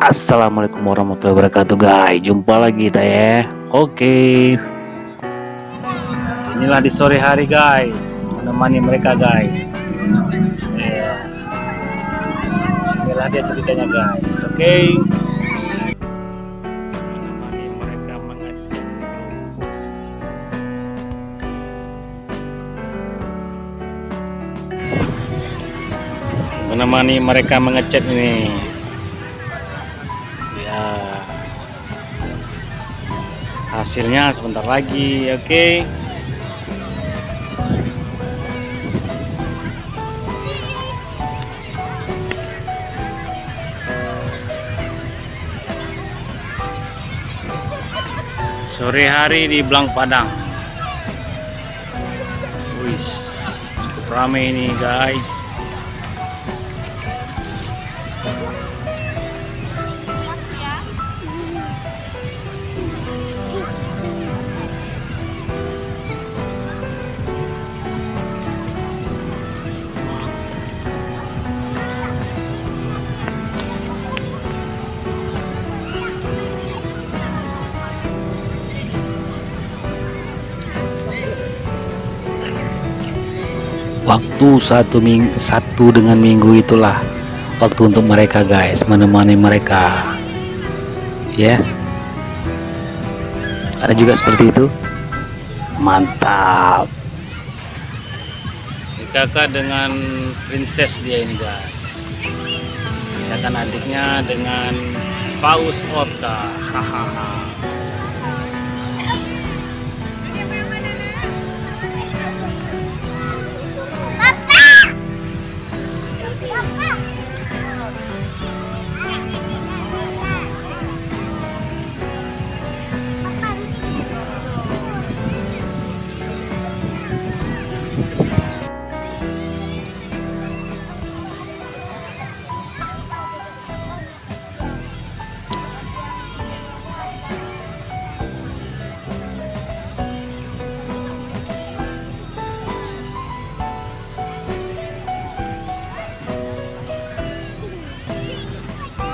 Assalamualaikum warahmatullahi wabarakatuh guys. Jumpa lagi kita ya. Oke. Inilah di sore hari guys, menemani mereka guys. Ya. Inilah dia ceritanya guys. Oke. Menemani mereka mengecek. Menemani mereka mengecek ini. Ya. Hasilnya sebentar lagi, oke. Sore hari di Blang Padang. Wih, cukup ramai ini guys. Waktu satu dengan minggu itulah waktu untuk mereka guys, menemani mereka ya. Ada juga seperti itu. Mantap. Si kakak dengan princess dia ini guys. Kakak adiknya dengan paus orca. Hahaha.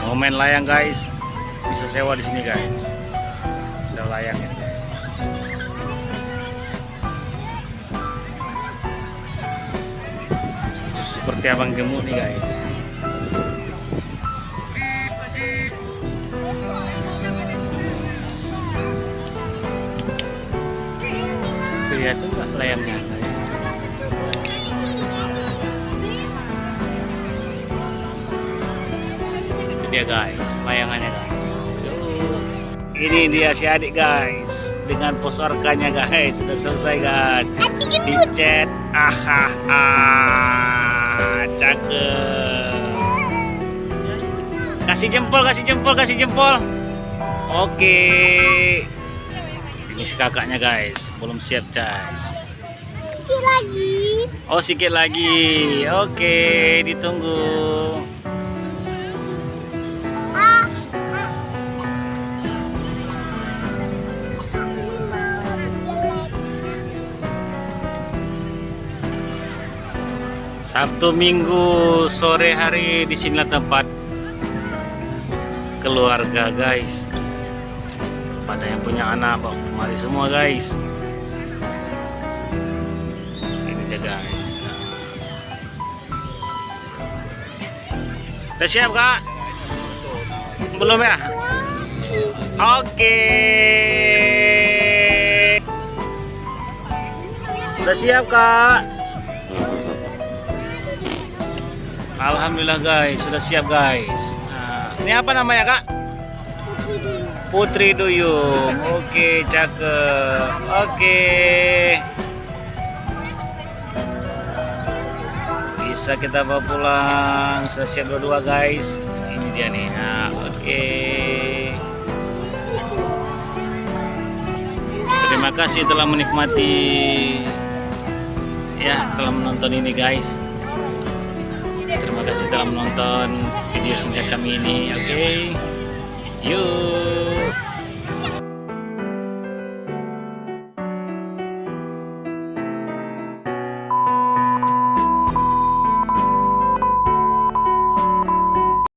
Mau main layang guys, bisa sewa di sini guys. Sewa layang ya. Seperti abang gemuk nih guys. Lihat tuh layangnya. Dia guys, layangannya guys. Ini dia si adik guys, dengan pos orkanya guys. Sudah selesai guys, dicet. Cakep. Kasih jempol, kasih jempol, kasih jempol. Oke. Ini si kakaknya guys, belum siap guys. Sikit lagi. Oh sikit lagi. Oke, ditunggu. Sabtu Minggu sore hari di sinilah tempat keluarga guys. Pada yang punya anak bawa kemari semua guys. Ini dia guys. Sudah siap kak? Belum ya? Oke. Sudah siap kak? Alhamdulillah guys, sudah siap guys. Nah, ini apa namanya kak? Putri Duyung. Oke, cakep. Oke. Bisa kita bawa pulang. Sudah siap dua-dua guys. Ini dia nih. Nah, oke. Terima kasih telah menikmati. Ya, telah menonton ini guys. Terima kasih telah menonton video singkat kami ini. Oke. Yuk.